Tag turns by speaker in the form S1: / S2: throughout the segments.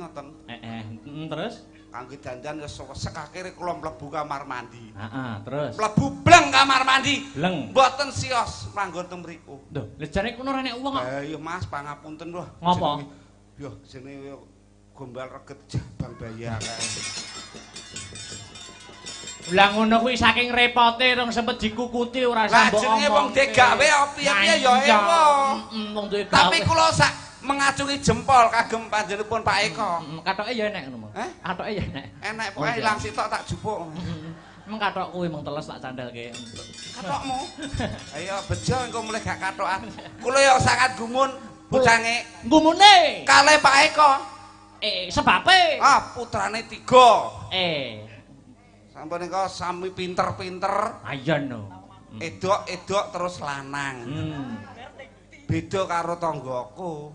S1: ngoten.
S2: Terus
S1: Kangge dandan ya sekakire kula mlebu kamar mandi.
S2: Terus
S1: Mlebu bleng kamar mandi.
S2: Bleng.
S1: Mboten sios manggon teng mriku.
S2: Lho, lejane kono ora nek wong kok.
S1: Iya Mas, pangapunten lho.
S2: Ngopo?
S1: Yo jenenge gombal reget jabang bayi akeh.
S2: Lah ngono kuwi saking repote rong sempet dikukuti ora sambok omong.
S1: Lah jenenge wong degawe piye-piye ya ewo.
S2: Wong duwe gawe.
S1: Tapi kula sak mengacungi jempol kagem panjenenganipun Pak Eko.
S2: Katoke ya enek ngono. Katoke ya enek.
S1: Enek pokoke ilang sitok tak jupuk.
S2: Meng katok kuwi meng teles tak candhalke.
S1: Katokmu. Ayo bejo engko mulai gak katokan. Kula ya sangat gumun bocange.
S2: Gumune.
S1: Kalih Pak Eko.
S2: Sebabe.
S1: Putrane 3. Sampun engko sami pinter-pinter.
S2: Iya no.
S1: Edok-edok terus lanang. Beda karo tanggaku.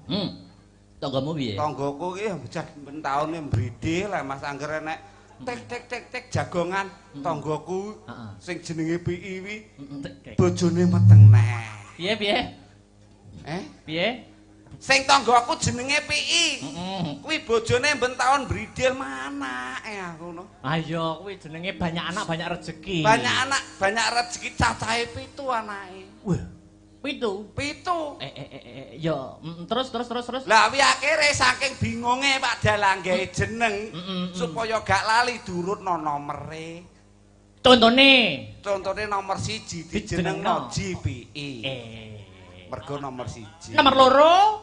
S2: Tanggamu piye?
S1: Tanggaku ki bocah ben taune mbridhe lah Mas angger enek tek jagongan tanggaku sing jenenge PI wi bojone meteng neh.
S2: Piye? Piye?
S1: Sing tanggaku jenenge PI. Kuwi bojone ben taun mbridil mana aku ngono.
S2: Ayo kuwi jenenge banyak anak banyak rezeki.
S1: Banyak anak banyak rezeki cacahe 7 anake.
S2: Wah. 7. Ya, terus.
S1: Lah wi akhire saking bingunge Pak Dalang gawe jeneng supaya gak lali durutno nomere. Contone nomor 1 dijenengno JPI. Mergo nomor 1.
S2: Nomor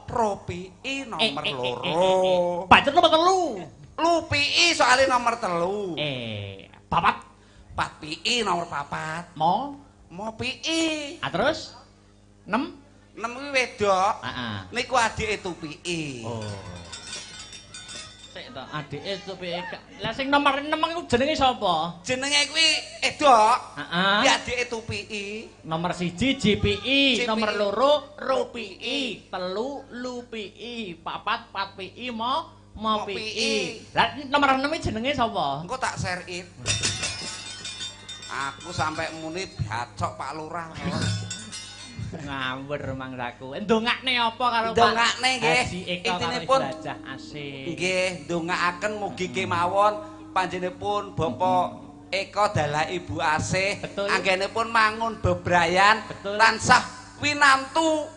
S2: 2
S1: ROPI nomor 2.
S2: Pancen nomor 3.
S1: LUPI soalnya nomor 3.
S2: Papat.
S1: 4 PI nomor 4. Mo PI.
S2: Terus 6
S1: kuwi wedok. Niku adike TUPI.
S2: Sik to, adike TUPI. Lah sing nomor 6 iku jenenge sapa?
S1: Jenenge kuwi edok. Kuwi adike TUPI.
S2: Nomor 1 JPI, nomor 2 RUPI, 3 LUPI, 4 PI, Mo PI. Lah nomor 6 jenenge sapa?
S1: Engko tak share it. Aku sampai muni bacok Pak Lurah.
S2: Ngawur mangsaku. Ndongakne apa karo Pak?
S1: Ndongakne nggih.
S2: Intinipun asik.
S1: Nggih, ndongakaken mugi kemawon panjenenganipun Bapak Eko dalah Ibu Asih anggenipun mangun bebrayan tansah winantu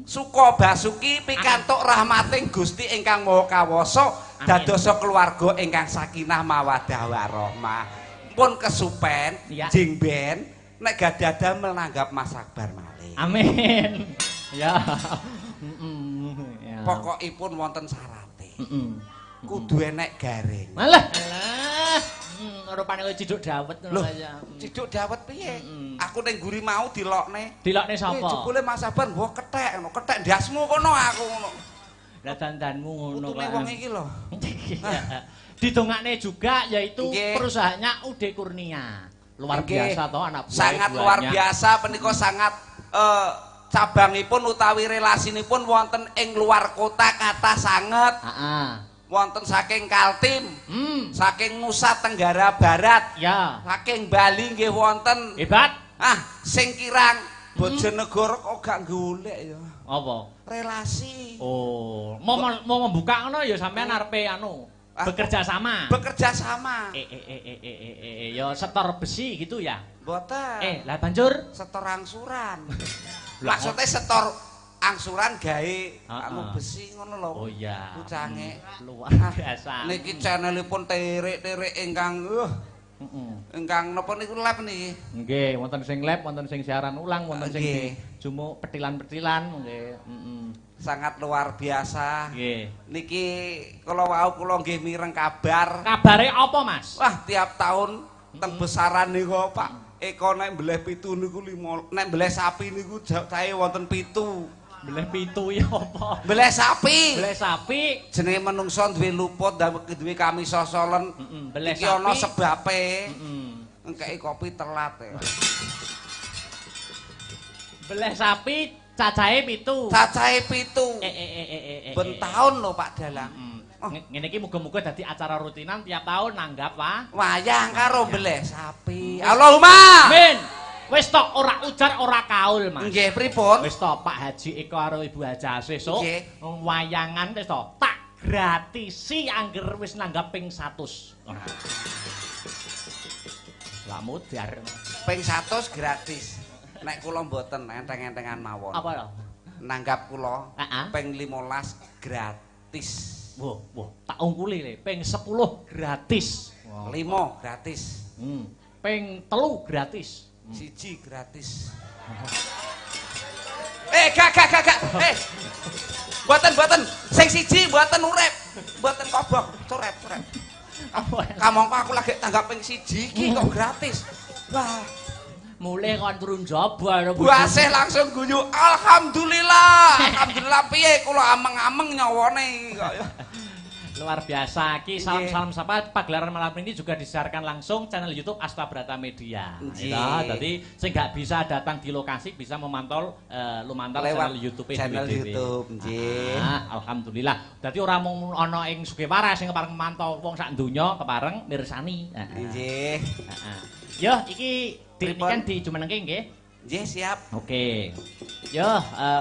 S1: suka basuki pikantuk rahmating Gusti ingkang Maha Kawasa dadosa keluarga ingkang sakinah mawaddah warahmah. Pun kesupen jengben nek gadah damel nanggap Mas Akbar malih. Amin. Ya. Pokokipun wonten syarate. Kudu enek garing.
S2: Malah. Rupane kowe ciduk dawet ngono ya.
S1: Ciduk dawet piye? Aku ning guri mau dilokne.
S2: Dilokne sapa?
S1: Jebule Mas Akbar mbok kethek ngono. Kethek ndasmu kono aku ngono.
S2: Lah dandanmu ngono kok.
S1: Utune wong iki lho.
S2: Didongakne juga yaitu perusahaannya UD Kurnia. Luar biasa toh anak buah.
S1: Sangat luar biasa menika sangat cabangipun utawi relasinipun wonten ing luar kota kathah sanget. Wonten saking Kaltim, saking Nusa Tenggara Barat, saking Bali nggih wonten. Hebat. Sing kirang Bojonegoro kok gak golek ya. Apa? Relasi.
S2: Mau membuka ngono ya sampean arepe bekerja sama. Ya setor besi gitu ya?
S1: Mboten.
S2: Lah banjur
S1: setor angsuran. Maksudnya setor angsuran gawe besi ngono lho. Oh iya. Kucange
S2: luar biasa.
S1: Niki channelipun terik-terik ingkang ingkang napa niku lab niki?
S2: Nggih, wonten sing lab, wonten sing siaran ulang, wonten sing jumuk petilan-petilan nggih.
S1: Sangat luar biasa. Niki kula wau kula nggih mireng kabar.
S2: Kabare apa, Mas?
S1: Wah, tiap tahun teng besaran niku Pak Eko nek mbleh 7 niku 5. Nek mbleh sapi niku cahe wonten 7.
S2: Mbleh 7 ya apa?
S1: Mbleh sapi.
S2: Mbleh sapi.
S1: Jenenge menungso duwe luput, duwe kami sosolen. Iki ana sebabe. Engkeki kopi telat ya.
S2: Mbleh sapi cacahe 7.
S1: Cacahe 7. Ben taun lho Pak Dalang.
S2: Ngene iki muga-muga dadi acara rutinan tiap tahun nanggap
S1: wayang karo mbleh sapi. Allahumma.
S2: Amin. Wis tok ora ujar ora kaul, Mas.
S1: Nggih, pripun?
S2: Wis tok Pak Haji Eko karo Ibu Haji Asih sok wayangan wis tok tak gratisi angger wis nanggap ping 100. Lah mudar.
S1: Ping 100 gratis. Nek kula mboten enteng-entengan mawon.
S2: Apa ya?
S1: Nanggap kula
S2: Heeh.
S1: ping 15 gratis.
S2: Wah, tak ungkuli le, ping 10 gratis.
S1: 5 gratis.
S2: Ping 3 gratis.
S1: 1 gratis. Gak. Mboten. Sing siji mboten urip. Mboten kobong, curep.
S2: Apa?
S1: Kamangka aku lagi tanggap ping 1 iki kok gratis. Wah,
S2: Mulai kon turun jaba.
S1: buasih langsung guyu. Alhamdulillah. Alhamdulillah piye kula ameng-ameng nyawane kaya.
S2: Luar biasa. Ki salam-salam sapa pagelaran malam ini juga disiarkan langsung channel YouTube Asta Brata Media. Ya, jadi sing gak bisa datang di lokasi bisa memantau lumantar channel YouTube
S1: channel YouTube nggih.
S2: Alhamdulillah. Dadi ora mung ana ing Sugihwaras sing kepareng mantau wong sak donya kepareng mirsani.
S1: Nggih.
S2: Yo iki Niken dijumenengke nggih.
S1: Nggih, siap.
S2: Oke. Yo,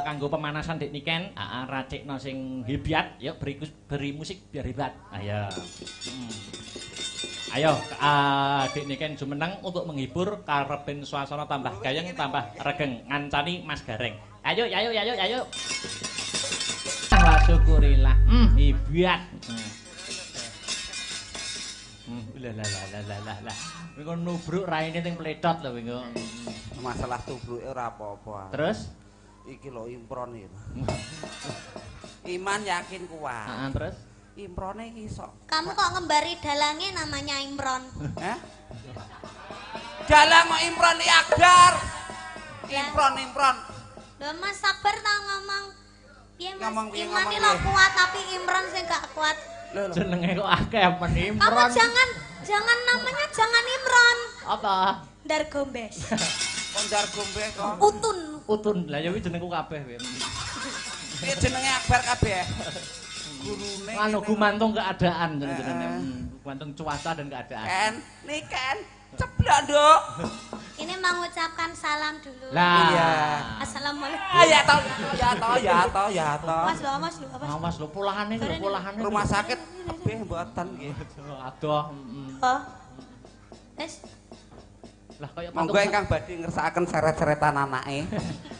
S2: kanggo pemanasan Dik Niken, racikno sing hebat, yo beri musik biar hebat. Ayo. Ayo, Dik Niken jumeneng untuk menghibur karepen suasana tambah gayeng, tambah regeng, ngancani Mas Gareng. Ayo. Wah, syukurillah. Hebat. Lah. Wingo nubruk raine ning pledot lho wingo.
S1: Masalah tubruke ora apa-apa.
S2: Terus
S1: iki lho impron iki. Iman yakin kuat.
S2: Terus
S1: Improne iki iso.
S3: Kamu kok ngembari dalangnya namanya Imron?
S1: Hah? Dalang kok Imron iki Akbar. Imron.
S3: Lho Mas sabar ta ngomong. Piye Mas?
S1: Ngomong piye,
S3: Iman iki
S1: ngomong
S3: lho
S1: piye?
S3: kuat tapi Imron sing gak kuat.
S2: jenenge kok akeh men
S3: Kamu
S2: Imron.
S3: jangan namanya jangan Imron.
S2: Apa?
S3: Dar gombes.
S1: Kondar gombe kok.
S2: Utun. Lah ya kuwi jenengku kabeh kowe.
S1: Iki jenenge Akbar kabeh. Gurune.
S2: Anu gumantung keadaan jenenge. Gumantung cuaca dan keadaan.
S1: Niken. Ceblok, Nduk.
S3: Ini mengucapkan salam dulu.
S2: Lah.
S1: Iya.
S3: Assalamualaikum.
S1: Ya toh.
S3: Mas lu apa?
S2: Awas lho polahane lho polahane.
S1: Rumah sakit kabeh mboten nggih.
S2: Aduh.
S3: Oh. Wes,
S2: Lah kaya
S1: Monggo ingkang badhe ngersakaken seret-seretan anake.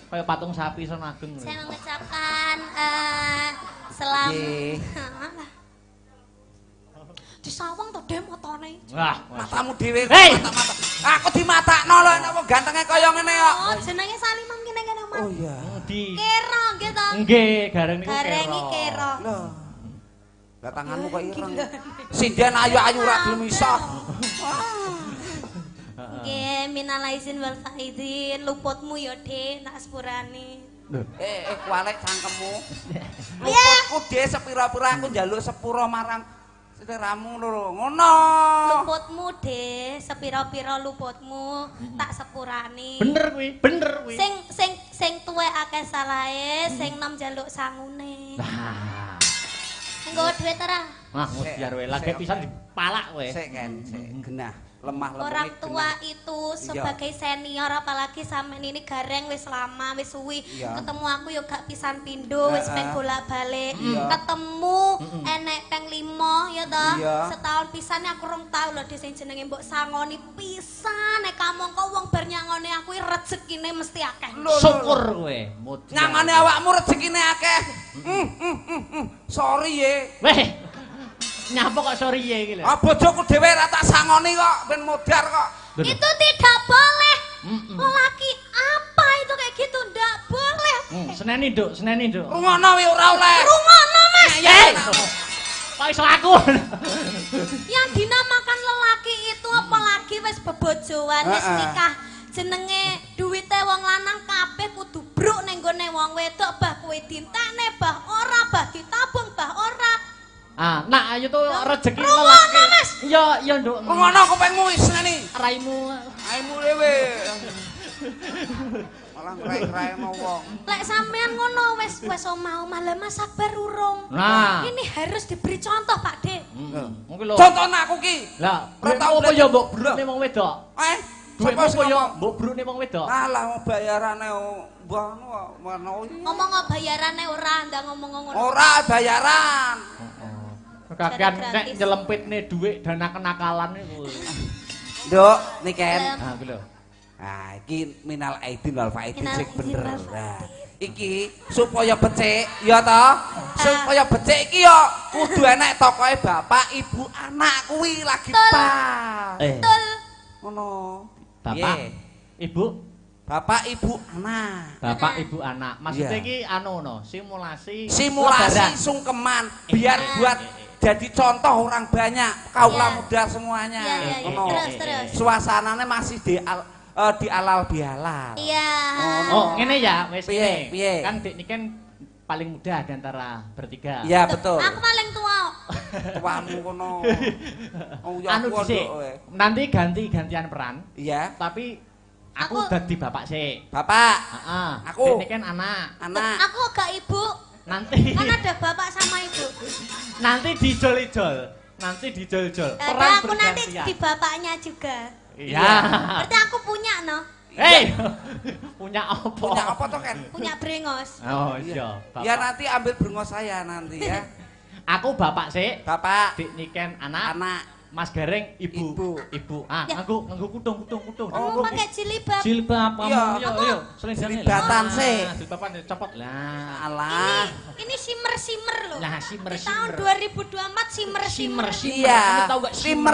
S2: kaya patung sapi son ageng.
S3: saya mengucapkan selamat.
S1: Nggih.
S3: Disawang to Dem motone.
S2: Wah,
S1: Matamu dhewe
S2: Hei!
S1: mata-mata. Aku dimatakno lho nek wong gantenge kaya ngene kok.
S3: Oh, jenenge Salimam kene Mas.
S1: Oh iya.
S2: di
S3: Kero nggih to.
S2: nggih gareng niku
S3: Gareng iki kero.
S1: Loh. Lah tanganmu kok ireng. Sinden ayu-ayu ra gelem iso.
S3: Nggih, minal aizin wal faizin, luputmu ya Dik, nak sepurane.
S1: Kualek cangkemmu. Luputku dhe sepira-pira aku njaluk sepuro marang sederamu lho. Ngono.
S3: Luputmu Dik, sepira-pira luputmu tak sepurane.
S2: bener kuwi.
S3: Sing tuwek akeh salahe, sing nom njaluk sangune.
S2: Nah.
S3: Nggo dhuwit ora?
S2: Wah, biar wae lagi pisan dipalak kowe.
S1: Sik genah. Lemah lembut
S3: Orang tua itu sebagai senior apalagi sampean ini gareng wis lama wis suwi ketemu aku yo gak pisan pindho wis peng bolak-balik ketemu enek peng 5 ya toh setahun pisan aku rong tau lho sing jenenge mbok sangoni pisan nek kamangka wong bar nyangoni aku rezekine mesti akeh
S2: Syukur kowe.
S1: Nyangane awakmu rezekine akeh. Sorry ye.
S2: Weh. Nyapa kok sorry ye iki lho.
S1: Bojoku dhewe ra tak sangoni kok ben modar kok.
S3: itu tidak boleh lelaki apa itu kayak gitu ndak boleh
S2: Seneni Nduk.
S1: Rungono wi ora oleh.
S3: rungono Mas
S2: Kok iso aku?
S3: yang dinamakan lelaki itu apalagi wis bebojoan wis nikah jenenge duwite wong lanang kabeh kudu bruk ning gone wong wedok bah kowe dintekne bah ora bah ditabung bah ora
S2: Nah ayo tuh rezeki
S3: Rungono,
S2: lelaki.
S3: Mas.
S2: Iya Nduk.
S1: Rungono kupingmu wis neni.
S2: Raimu.
S1: Aimu dhewe. Malah ngrai-ngraino wong.
S3: lek sampean ngono wis omah-omah lah Mas Akbar urung
S2: Nah.
S3: ini harus diberi contoh Pak De
S2: Mungkin lho.
S1: Contohna aku ki.
S2: Lah,
S1: Ora tau
S2: apa ya mbok
S1: blek.
S2: brune wong wedok? Duit apa ya mbok brune wong wedok.
S1: Alah bayarane mbah anu
S3: Ngomong bayarane ora ndang ngomong ngono.
S1: Ora bayaran.
S2: Kakean nek nyelempitne dhuwit dana kenakalan iku.
S1: Nduk, Niken.
S2: Ah, lho.
S1: Ah, iki minal aidin wal faidin sing bener. Nah, iki supaya becik ya toh. Supaya becik iki ya kudu enek tokoe bapak, ibu, anak kuwi lagi pas.
S3: Betul.
S1: Ngono.
S2: Bapak, ibu,
S1: bapak, ibu, anak.
S2: bapak, ibu, anak. Maksudnya iki anu no, simulasi
S1: sungkeman biar buat jadi contoh orang banyak kaula muda semuanya.
S3: Terus.
S1: Suasananya masih di alal bihalal.
S3: Iya.
S2: Oh, ngene ya, wis
S1: Piye?
S2: Kan Dik Niken paling muda di antara bertiga.
S1: Iya, betul.
S3: Aku paling tua.
S1: Tuamu kono. Oh, ya
S2: Anu dhisik. Nanti ganti-gantian peran.
S1: Iya.
S2: Tapi aku dadi bapak sik.
S1: Bapak.
S2: Heeh.
S1: Aku.
S2: Dik Niken anak.
S3: Aku gak ibu.
S2: Nanti
S3: kan ada bapak sama ibu.
S2: Nanti dijol-jol.
S3: Ada aku nanti di bapaknya juga.
S2: Iya.
S3: Berarti aku punya no.
S2: Hei. Punya apa?
S1: Punya apa toh kan?
S3: Punya brengos.
S2: Oh iya.
S1: Ya nanti ambil brengos saya nanti ya.
S2: Aku bapak sik.
S1: Bapak.
S2: Dik Niken anak.
S1: Anak.
S2: Mas Gareng ibu. Ah,
S3: ya.
S2: nganggo kutung.
S3: Kamu pakai jilbab.
S2: Jilbab
S1: Iya.
S2: Yo. Selendangnya.
S1: Jilbatan sih.
S2: Jilbaban copot lah.
S1: Alah.
S3: Ini simmer loh.
S2: Lah simmer.
S3: Tahun 2024 simmer.
S1: Iya.
S2: Tahu gak
S1: simmer.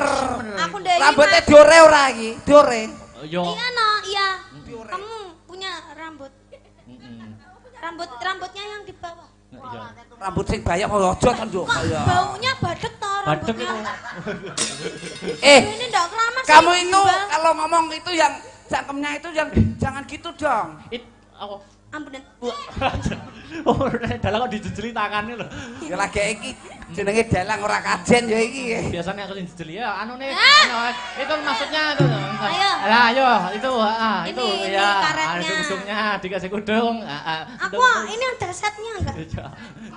S3: Aku dari
S1: rambutnya diore ora iki? Diore.
S2: Yo.
S3: Iya no, iya. Kamu punya rambut. Rambutnya yang di bawah.
S1: Rambut sing banyak kok aja kan yo.
S3: Baunya badek toh rambutnya.
S1: Ini
S3: ndak keramas.
S1: Kamu itu kalau ngomong itu yang cangkemnya itu yang jangan gitu dong.
S2: Apa?
S3: Ampunan.
S2: Oh, dalang kok dijejeli tangane lho.
S1: Ya lagi iki jenenge dalang ora kajen ya iki.
S2: Biasanya aku dijejeli ya anune itu maksudnya itu.
S3: Ayo.
S2: Lah ayo itu itu
S3: Ini
S2: ya.
S3: karetnya.
S2: Kudungnya dikasih kudung.
S3: Aku ini ada setnya enggak?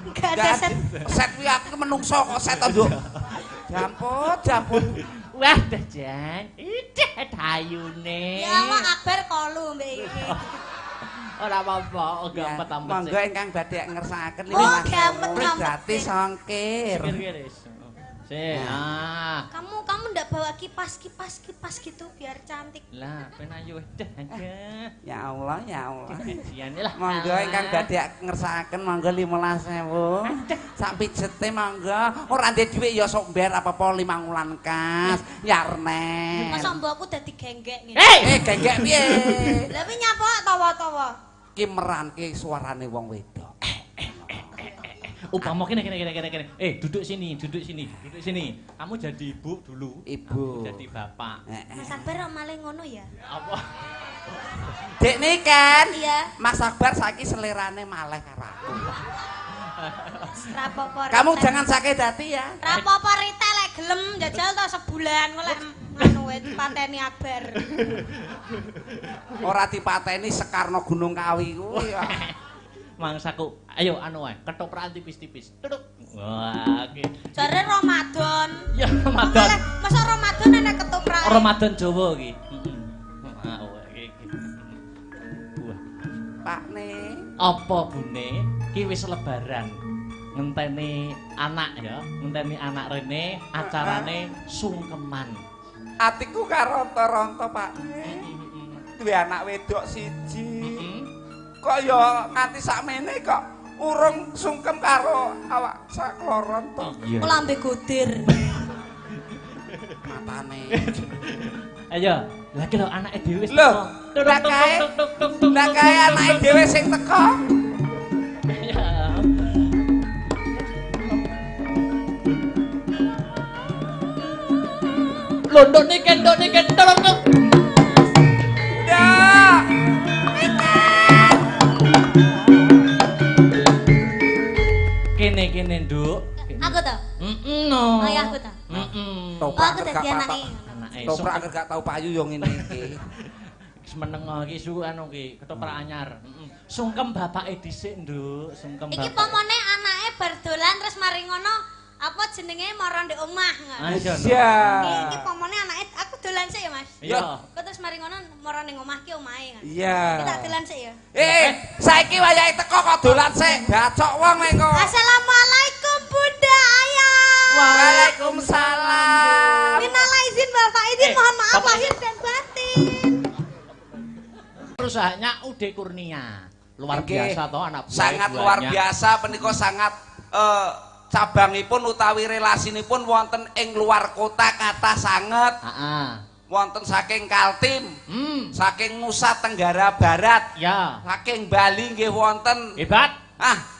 S3: Enggak ada set.
S1: Set kuwi aku menungso kok set to, Jamput.
S2: Wah, Jan. Ide ayune.
S3: Ya Allah Akbar kolu mbek iki.
S2: Ora apa-apa, gampet-ampet.
S1: Monggo ingkang badhe ngersakaken
S3: Oh, gampet-ampet.
S1: gratis ongkir.
S3: Kamu ndak bawa kipas gitu biar cantik.
S2: Lah, penayu dah aja.
S1: Ya Allah.
S2: Kajian lah.
S1: Monggo ingkang badhe ngersakaken monggo 15.000. Sak pijete monggo. Ora ndek dhuwit ya sok mber apa-apa 5 wulan kas. Yarne.
S3: Masa mbokku dadi genggek ngene.
S1: Genggek piye?
S3: Lah pi nyapa tawa-tawa.
S1: Ki meranke suarane wong wedok.
S2: Upama kene. Duduk sini. Kamu jadi ibu dulu.
S1: Ibu.
S2: Jadi bapak.
S3: Mas Akbar malah ngono ya?
S2: Apa?
S1: Dek Niken.
S3: Iya.
S1: Mas Akbar saiki selerane maleh karo aku.
S3: Rapopo.
S1: Kamu jangan sakit hati ya.
S3: Rapopo retail lek gelem jajal to sebulan golek ngono wae dipateni Akbar.
S1: Ora dipateni Sekarno Gunung Kawi kuwi.
S2: Mangsaku, ayo anu wae, ketoprak tipis-tipis. Duduk. Wah, iki.
S3: Jare Ramadan.
S2: Ya Ramadan.
S3: Masa Ramadan enek ketoprak.
S2: Ramadan Jawa iki. Heeh. Iki. Buah.
S1: Pakne.
S2: Apa bune? Ki wis lebaran. Ngenteni anak ya, ngenteni anak rene acarane sungkeman.
S1: Atiku karonto-ronto, Pak. Duwe anak wedok siji. Kok ya nganti sakmene kok urung sungkem karo awak sakloron to.
S3: Kok lambe godir.
S1: Matane.
S2: Ayo, lagi lho anake dhewe wis
S1: Lho,
S2: teko.
S1: lah kae anake dhewe sing teko.
S2: Lho, nduk niken tolong.
S1: Ndak.
S2: Kene, Nduk.
S3: Aku to.
S2: No.
S3: Ayahku to.
S1: Toprak
S3: Aku dadi anake.
S1: Toprak agar gak tau payu yo ngene iki.
S2: Semeneng iki su anu ki, ketoprak anyar. Sungkem bapake dhisik, Nduk. Sungkem bapak.
S3: Iki pomone anake bar dolan terus mari ngono apa jenenge mara ndek omah.
S1: Iya.
S3: Iki pomone anake aku dolan sik ya, Mas.
S2: Iya.
S3: Kok terus mari ngono mara ning omah ki omahe kan.
S1: Iya.
S3: Kita dolan sik ya.
S1: Saiki wayahe teko kok dolan sik, bacok wong engko.
S3: Assalamualaikum Bunda Ayah.
S1: Waalaikumsalam.
S3: Minal izin Bapak izin mohon maaf lahir dan batin.
S2: Perusahaannya Ude Kurnia. Luar biasa toh anak buah.
S1: Sangat luar biasa menika sangat cabangipun utawi relasinipun wonten ing luar kota kathah sanget.
S2: Heeh.
S1: Wonten saking Kaltim, saking Nusa Tenggara Barat,
S2: ya.
S1: saking Bali nggih wonten.
S2: Hebat.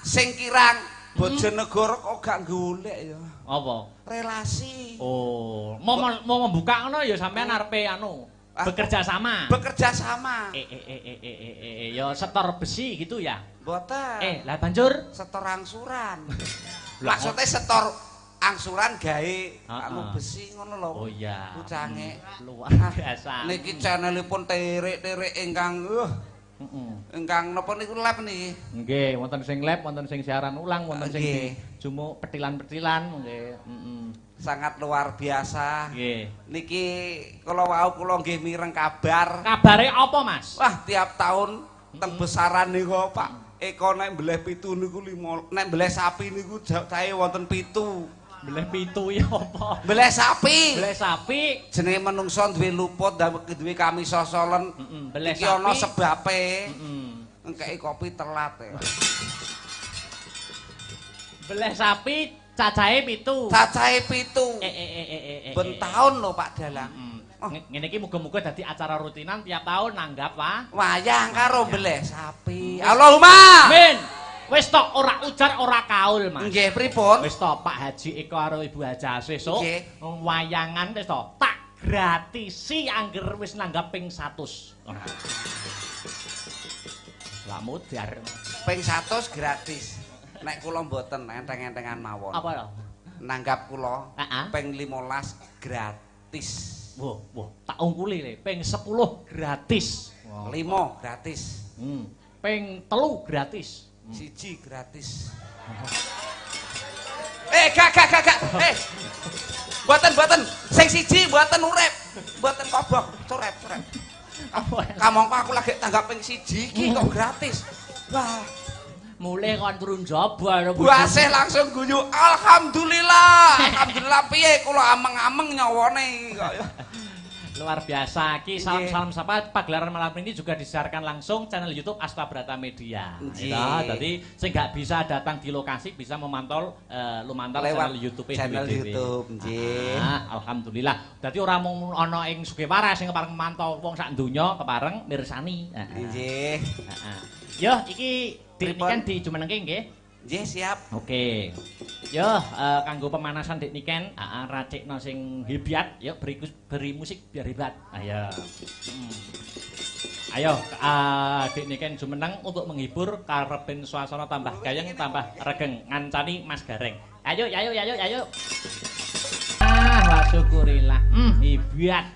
S1: Sing kirang Bojonegoro kok gak golek ya.
S2: Apa?
S1: Relasi.
S2: Oh, mau membuka ngono ya sampean arepe anu, bekerja sama.
S1: Bekerja sama.
S2: Ya setor besi gitu ya.
S1: Mboten.
S2: Lah banjur
S1: setor angsuran. Maksudnya setor angsuran gawe anu besi ngono lho.
S2: Oh iya.
S1: Kucange
S2: luar biasa.
S1: Niki channelipun terik-terik ingkang ingkang napa niku lab niki.
S2: Nggih, wonten sing lab, wonten sing siaran ulang, wonten sing jumuk petilan-petilan nggih.
S1: Sangat luar biasa.
S2: Nggih.
S1: Niki kula wau kula nggih mireng kabar.
S2: Kabare apa, Mas?
S1: Wah, tiap tahun teng besaran niku, Pak. Eko nek mbleh 7 niku 5, nek mbleh sapi niku cahe wonten 7.
S2: Mbleh 7 ya apa?
S1: Mbleh sapi.
S2: Mbleh sapi.
S1: Jenenge menungso duwe luput, duwe kami sosolen.
S2: Mbleh
S1: sapi. Iki ana sebabe. Engkeki kopi telat e.
S2: Mbleh sapi cacahe 7.
S1: Cacahe 7. Ben taun lho Pak Dalang.
S2: Ngene iki muga-muga dadi acara rutinan tiap tahun nanggap, Pak.
S1: Wayang karo mbleh sapi. Allahumma.
S2: Amin. Wis tok ora ujar ora kaul, Mas.
S1: Nggih, pripun?
S2: Wis tok Pak Haji Eko karo Ibu Haja sesuk wayangan wis tok tak gratisi angger wis nanggap ping 100. Lah mudar.
S1: Ping 100 gratis. Nek kula mboten enteng-entengan mawon.
S2: Apa lho?
S1: Nanggap kula ping 15 gratis.
S2: Wah, tak ungkuli le, ping 10 gratis.
S1: 5 gratis.
S2: Ping 3 gratis.
S1: 1 gratis. Gak. Mboten. Sing 1 mboten urip. Mboten kobok, curep. Kamangka aku lagi tanggap ping 1 iki kok gratis. Wah,
S2: mulai kon turun jaba.
S1: Buasih langsung guyu. Alhamdulillah piye kula ameng-ameng nyawane kaya.
S2: Luar biasa. Ki salam sapa pagelaran malam ini juga disiarkan langsung channel YouTube Asta Brata Media. Jadi sing gak bisa datang di lokasi bisa memantau lumantar channel YouTube
S1: nggih.
S2: Alhamdulillah. Dadi ora mung ana ing Sugihwaras sing kepareng mantau wong sak donya kepareng mirsani.
S1: Nggih.
S2: Yo iki Dik Niken dijumenengke nggih.
S1: Nggih, siap.
S2: Oke. Yo kanggo pemanasan Dik Niken, racikno sing hebat, yo beri musik biar hebat. Ayo. Ayo, Dik Niken jumeneng untuk menghibur karepen suasana tambah gayeng, tambah regeng ngancani Mas Gareng. Ayo. Wah syukurillah. Hebat.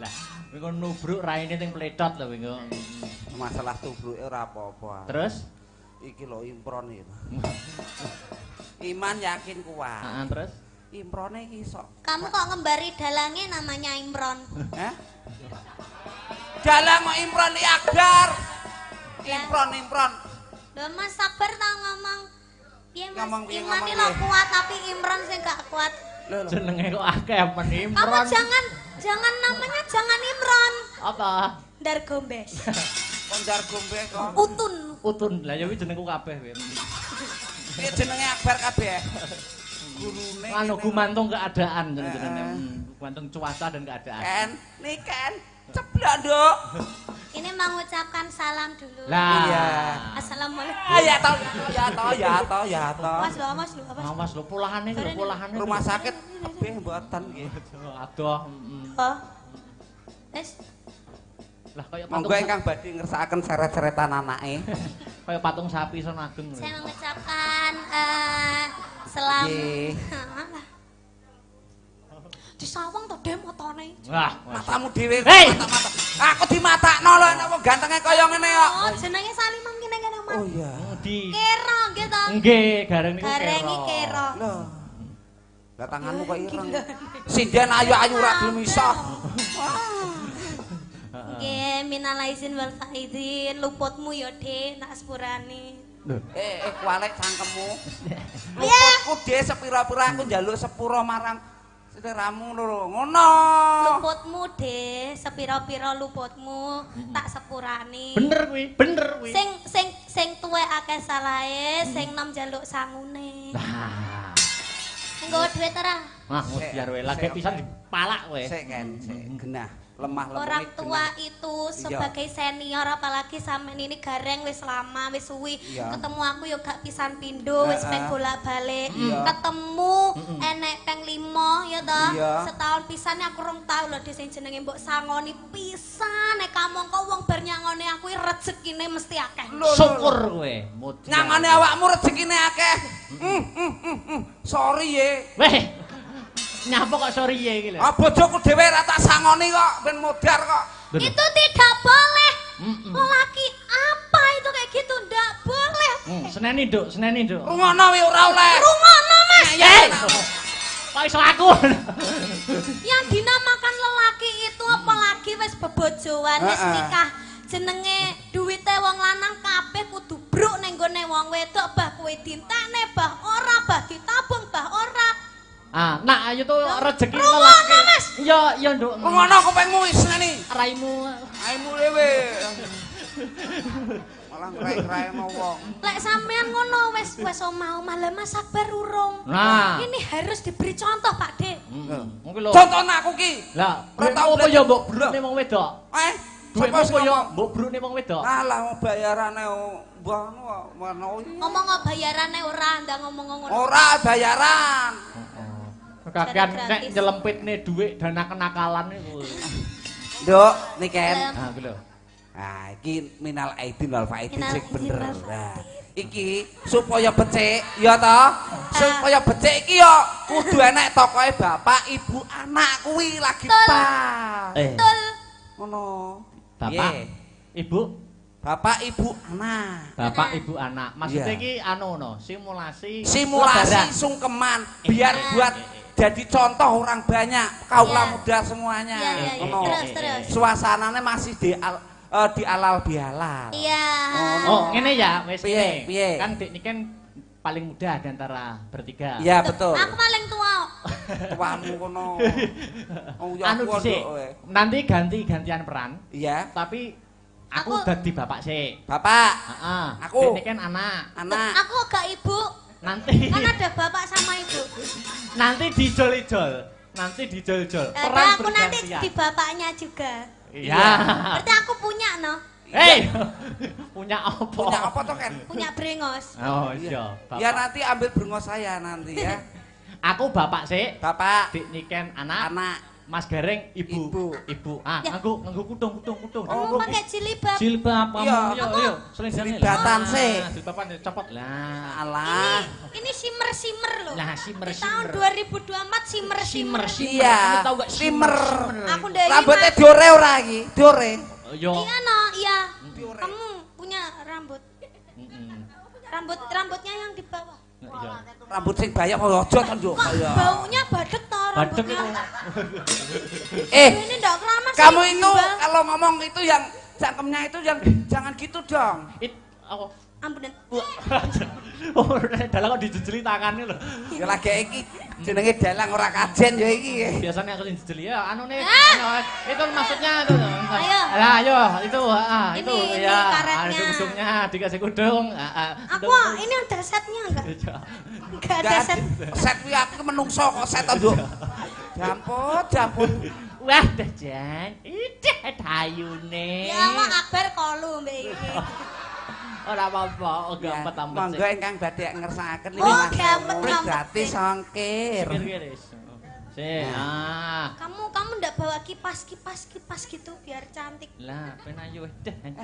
S2: Lah. Wingo nubruk raine ning pletot lho wingo.
S1: Masalah tubruke ora apa-apa.
S2: Terus
S1: iki lho impron iki. Iman yakin kuat.
S2: Terus
S1: improne iki sok.
S3: Kamu kok ngembari dalangnya namanya Imron?
S1: Hah? Dalang kok Imron Akbar. Imron.
S3: Lho Mas sabar ta ngomong. Piye Mas? Iman iki
S1: lho
S3: kuat tapi Imron sing gak kuat.
S2: Jenenge kok akeh men Imron.
S3: Kamu jangan namanya jangan Imron.
S2: Apa?
S3: Ndar Gombes.
S1: Ndar Gombes kok.
S2: Utun. Lah ya kuwi jenengku kabeh kowe.
S1: Piye jenenge Akbar kabeh? Gurune.
S2: Anu gumantung keadaan jenenge. Gumantung cuaca dan keadaan.
S1: Ken. Ceblok, Nduk.
S3: Ini mengucapkan salam dulu.
S2: Lah.
S1: Iya.
S3: Assalamualaikum.
S1: Ya toh.
S3: Mas
S2: lho polahane.
S1: Rumah sakit kabeh mboten nggih.
S2: Aduh.
S3: Oh. Wes.
S2: Lah kaya patung.
S1: Monggo ingkang badhe ngersakaken seret-seretan anake.
S2: Kaya patung sapi sono ageng.
S3: Saya mengucapkan selamat. Disawang to Dem motone.
S2: Wah,
S1: matamu dhewe mata-mata. Aku dimatakno lho nek wong gantenge kaya ngene kok.
S3: Oh, jenenge Salimam kene Mas.
S1: Oh iya.
S2: Di
S3: Kero nggih to.
S2: Nggih, gareng niku
S3: Gareng iki Kero.
S1: Lho. Lah tanganmu kok ireng. Sinden ayu-ayu ra gelem iso.
S3: Nggih, minal aizin wal faizin, luputmu ya, Dik, nak sepurane.
S1: Kualek cangkemmu. Luputku Dik sepira-pira aku njaluk sepura marang sederamu lho. Ngono.
S3: Luputmu, Dik, sepira-pira luputmu tak sepurane.
S2: Bener kuwi.
S3: Sing tuwek akeh salahe, sing nom njaluk sangune.
S2: Nah.
S3: Nggo dhuwit ora?
S2: Wah, biar wae lagi pisan dipalak kowe.
S1: Sik kan, genah. Lemah lembut
S3: Orang tua itu sebagai senior apalagi sampean ini gareng wis lama wis suwi ketemu aku yo gak pisan pindho wis peng bolak-balik ketemu enek peng 5 ya toh setahun pisan aku rong tau lho sing jenenge mbok sangoni pisan nek kamangka wong bar nyangoni aku rezekine mesti akeh
S2: syukur kowe
S1: nyangoni awakmu rezekine akeh sorry ye
S2: weh nyapa kok sorry ye iki lho.
S1: Ah bojoku dhewe ra tak sangoni kok ben modar kok.
S3: Itu tidak boleh. Lelaki apa itu kayak gitu ndak boleh.
S2: Seneni, Nduk, seneni, Nduk.
S1: Rungono wi ora oleh.
S3: Rungono, Mas.
S2: Kok iso aku.
S3: Yang dinamakan lelaki itu apalagi wis bebojoan, wis nikah. Jenenge duwite wong lanang kabeh kudu bruk ning gone wong wedok, bah kowe dintekne, bah ora, bah ditabung, bah ora.
S2: Nah ayo tuh rezeki lelaki. Iya, Nduk.
S1: Ngono kupengmu wis ngene.
S2: Raimu
S1: dhewe. Malah ngrai-ngrai wong.
S3: Lek sampean ngono wis omah-omah lah Mas Akbar urung.
S2: Nah,
S3: ini harus diberi contoh, Pak De.
S2: Mungkin lho.
S1: Contohna aku ki.
S2: Lah, apa ya mbok brune wong wedok? Duitmu apa ya mbok brune wong wedok?
S1: Alah bayarane mbah ngono.
S3: Ngomong bayarane ora, ndak ngomong ngono.
S1: Ora bayaran.
S2: Kakean nek nyelempitne dhuwit dana kenakalan niku.
S1: Nduk, Niken.
S2: Nah, kuwi lho.
S1: Iki minal aidin wal faidin sing bener. Nah, iki supaya becik ya toh. Supaya becik iki ya kudu enek tokoe bapak, ibu, anak kuwi lagi pas.
S3: Betul.
S1: Ngono.
S2: Bapak, ibu,
S1: bapak, ibu, anak.
S2: Bapak, ibu, anak. Maksudnya iki anu no, simulasi
S1: sungkeman biar buat jadi contoh orang banyak kaula muda semuanya.
S3: Terus.
S1: Suasananya masih di alal bihalal.
S3: Iya.
S2: Oh, ngene ya, wis
S1: piye?
S2: Kan Dik niki kan paling muda di antara bertiga.
S1: Iya, betul.
S3: Aku paling tua.
S1: Tuamu kono.
S2: Anu dhisik. Nanti ganti-gantian peran.
S1: Iya.
S2: Tapi aku dadi bapak sih.
S1: Bapak.
S2: Heeh.
S1: Aku.
S2: Dik niki kan anak.
S3: Aku gak ibu.
S2: Nanti
S3: kan ada bapak sama ibu.
S2: Nanti dijol-jol. Peran
S3: aku nanti di bapaknya juga.
S2: Iya.
S3: Berarti aku punya no.
S2: Punya apa?
S1: Punya apa toh Ken?
S3: Punya brengos.
S2: Oh iya.
S1: Ya nanti ambil brengos saya nanti ya.
S2: Aku bapak sih.
S1: Bapak.
S2: Dik Niken anak. Mas Gareng ibu. Nganggo kutung.
S3: Kamu pakai jilbab.
S2: Jilbab kamu yo.
S1: Selendang sih.
S2: Jilbaban copot lah.
S1: Alah.
S3: Ini simmer loh.
S2: Lah simmer.
S3: Tahun 2024 simmer.
S1: Iya.
S2: Tahu gak
S1: simmer.
S3: Aku udah
S1: rambutnya diore ora iki? Diore.
S3: Iya no, iya. Kamu punya rambut. Rambutnya yang di bawah.
S1: Rambut sing bayam aja to yo.
S3: Baunya badek to rambutnya.
S1: Ini
S3: ndak keramas.
S1: Kamu itu kalau ngomong itu yang cangkemnya itu yang jangan gitu dong.
S3: Ampunan.
S2: Oh, dalang kok dijejeli tangane lho.
S1: Ya lagi iki jenenge dalang ora kajen ya iki.
S2: Biasanya aku dijejeli ya anu nih. Itu maksudnya itu.
S3: Ayo.
S2: Itu itu ya. Ada kudungnya, dikasih kudung.
S3: Aku ini ada setnya enggak? Enggak ada set.
S1: Set kuwi aku menungso kok set to, Nduk. Jampun.
S2: Wah, Jan. Ide hayune.
S3: Ya Allah Akbar kolu mbek iki.
S2: Ora apa-apa, gampet-ampet.
S1: Monggo ingkang badhe ngersakaken
S3: iki Mas.
S1: Gratis ongkir.
S3: Kamu ndak bawa kipas gitu biar cantik.
S2: Lah, ben ayo dah aja.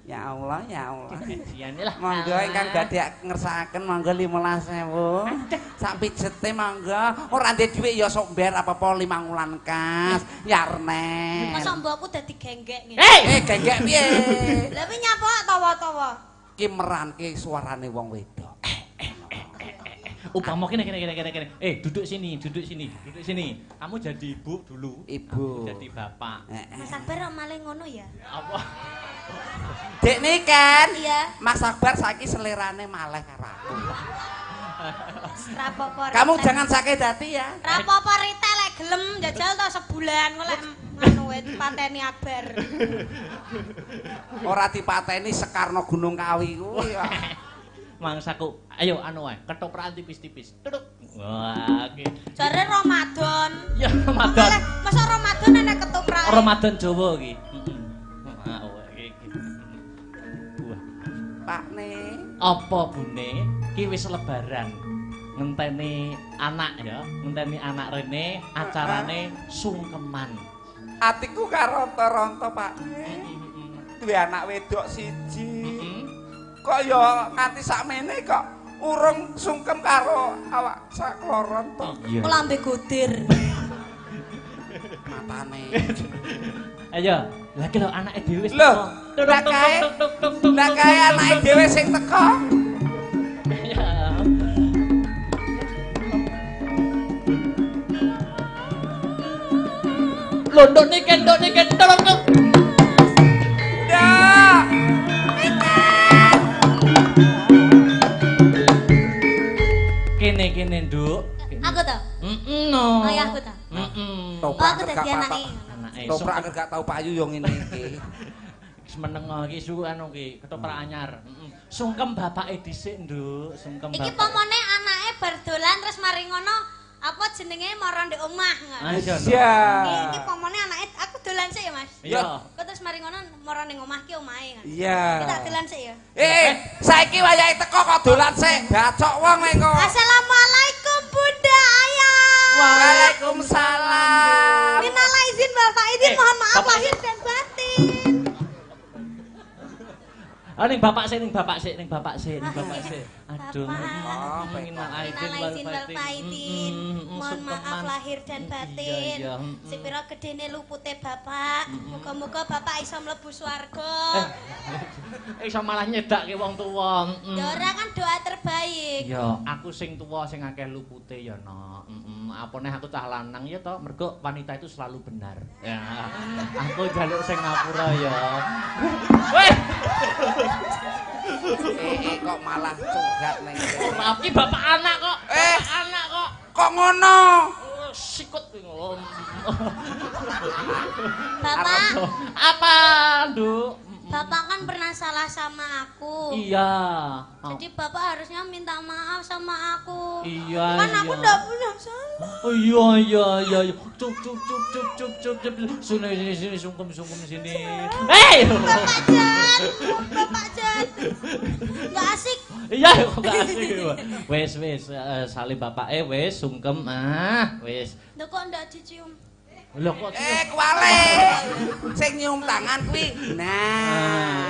S1: Ya Allah.
S2: Lah.
S1: Monggo ingkang badhe ngersakaken monggo 15.000. Sak pijete monggo. Ora ndek dhuwit ya sok mber apa-apa 5 wulan kas. Yarnen.
S3: Mosok mbokku dadi genggek ngene.
S1: Genggek piye?
S3: Lah piye nyapa tawa-tawa?
S1: Ki meranke suarane wong wedok.
S2: Upama kene. Duduk sini. Kamu jadi ibu dulu.
S1: Ibu.
S2: Jadi bapak.
S3: Mas Akbar malah ngono ya.
S2: Apa?
S1: Dek nih kan.
S3: Iya.
S1: Mas Akbar saiki selerane maleh karo aku.
S3: Rapopo.
S1: Kamu jangan sakit hati ya.
S3: Rapopo Rita lek gelem jajal to sebulan kok lek anu wis pateni Akbar.
S1: Ora dipateni Sekarno Gunung Kawi kuwi ya.
S2: Mangsaku, ayo anu wae, ketoprak tipis-tipis. Tuduk. Wah, iki.
S3: Jare Ramadan.
S2: Ya Ramadan.
S3: Masa Ramadan enek ketoprak.
S2: Ramadan Jawa iki. Heeh. Iki. Buah.
S1: Pakne.
S2: Apa bune? Ki wis lebaran. Ngenteni anak ya, ngenteni anak rene acarane sungkeman.
S1: Atiku karonto-ronto, Pakne. Duwe anak wedok siji. Kok ya nganti sakmene kok urung sungkem karo awak sakloron to.
S3: Kok lambe godir.
S1: Matane.
S2: Ayo, lagi lho anake dhewe wis
S1: Lho,
S2: teko.
S1: Lah kae anake dhewe sing teko.
S2: Ya. Londok niki tolong.
S1: Dah.
S2: Kene, Nduk.
S3: Aku to.
S2: No.
S3: Ayahku to.
S1: Toprak
S3: Aku dadi anake.
S1: Toprak gak tau payu yo ngene iki.
S2: Wis meneng iki su anu ki, ketoprak anyar. Sungkem bapake dhisik, Nduk. Sungkem
S3: Iki
S2: bapak.
S3: pomone anake bar dolan terus mari ngono apa jenenge mara ndek omah.
S1: Iya.
S3: Iki pomone anake aku dolan sik ya, Mas.
S2: Iya.
S3: Kok terus mari ngono mara ning omah ki omahe kan.
S1: Iya.
S3: Kita dolan sik ya.
S1: Saiki wayahe teko kok dolan sik. Bacok wong nek kok.
S3: Assalamualaikum Bunda Ayah.
S1: Waalaikumsalam.
S3: Minal izin Bapak izin mohon maaf lahir dan batin.
S2: Ning bapak sik. Aduh.
S3: Minal izin wal faizin. Mohon maaf lahir dan batin. Sepira gedene lupute Bapak. Muga-muga Bapak iso mlebu swarga.
S2: Iso malah nyedakke wong tuwa.
S3: Ya ora kan doa terbaik.
S2: Ya, aku sing tuwa sing akeh lupute ya, Nok. Apa neh aku cah lanang ya toh, mergo wanita itu selalu benar. Ya. Aku jaluk sing ngapura ya. Weh.
S1: Kok malah curhat ning kene.
S2: Maaf ki bapak anak kok. Anak kok.
S1: Kok ngono?
S2: Sikut ngono.
S3: Bapak,
S2: Apa, Nduk?
S3: Bapak kan pernah salah sama aku.
S2: Iya.
S3: Jadi Bapak harusnya minta maaf sama aku.
S2: Iya.
S3: Kan aku enggak punya salah.
S2: Oh iya. Cuk. Sini sungkem sini. Hei.
S3: Bapak Jan. Enggak asik.
S2: Iya, enggak asik. Wes salim bapake wes sungkem wes.
S3: Lho kok enggak dicium?
S2: Lho kok
S1: Kuwale. Sing nyium tangan kuwi. Nah.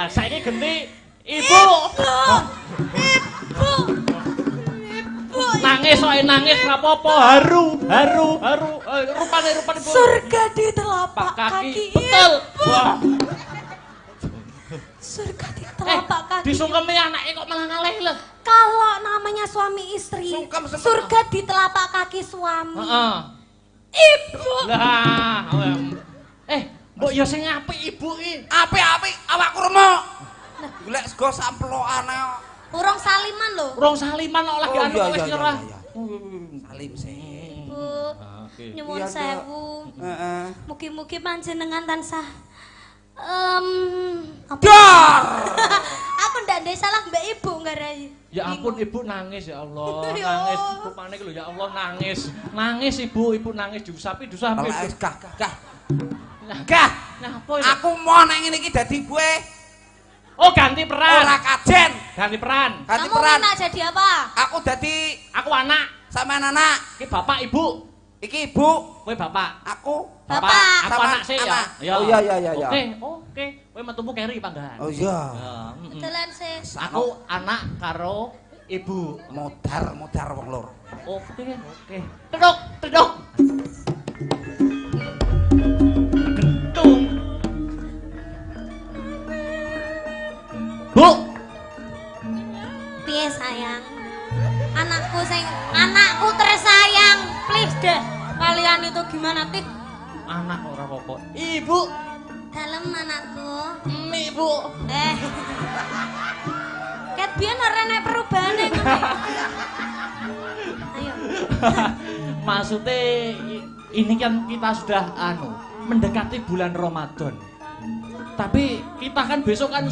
S2: Saiki genti Ibu. Nangis ora apa-apa, haru. Rupane Ibu.
S3: Surga di telapak kaki.
S2: Betul. Wah.
S3: Surga di telapak kaki.
S2: Disungkemi anake kok malah ngalih lho.
S3: Kalau namanya suami istri,
S1: Sungkem.
S3: surga di telapak kaki suami.
S2: Heeh.
S3: Ibu.
S2: Lah, mbok ya sing apik Ibu iki.
S1: Apik awakku remuk. Golek sego samplokane.
S3: Urung saliman lho.
S2: Urung saliman kok lagi anu wis nyerah.
S1: Salim sih.
S3: Bu, nyuwun
S1: Iya,
S3: sewu.
S1: Heeh.
S3: Mugi-mugi panjenengan tansah
S1: Dar.
S3: Aku ndak ndek salah Mbak Ibu ngarai.
S2: Ya ampun Ibu nangis ya Allah,
S3: Ya.
S2: nangis rupane iki lho ya Allah nangis. Nangis Ibu nangis diusapi
S1: Gah.
S2: Napa iki?
S1: Aku mau nang ngene iki dadi ibuke.
S2: Oh ganti peran.
S1: Ora kajen.
S2: Ganti peran.
S1: Ganti
S3: Kamu
S1: peran.
S3: minta jadi apa?
S1: Aku dadi
S2: Aku anak.
S1: sampean anak.
S2: Iki bapak Ibu.
S1: Iki ibu.
S2: Kowe bapak.
S1: Aku.
S3: Bapak.
S2: Aku
S1: Sama
S2: anak sih ya.
S1: anak.
S2: Ya.
S1: Oh, iya.
S2: Oke. Kowe metumu keri panggahan.
S1: Oh iya.
S3: Betulan sih.
S2: Aku anak karo Ibu.
S1: Modar wong loro.
S2: Oke. Tedok. Gentung. Bu.
S3: Piye? deh kalian itu gimana Tik?
S2: Anak ora apa-apa. Ibu.
S3: Dalem anakku.
S2: Ibu.
S3: Ket biyen ora enek perubahane ngene. Ayo.
S2: Maksudnya ini kan kita sudah mendekati bulan Ramadan. Tapi kita kan besok kan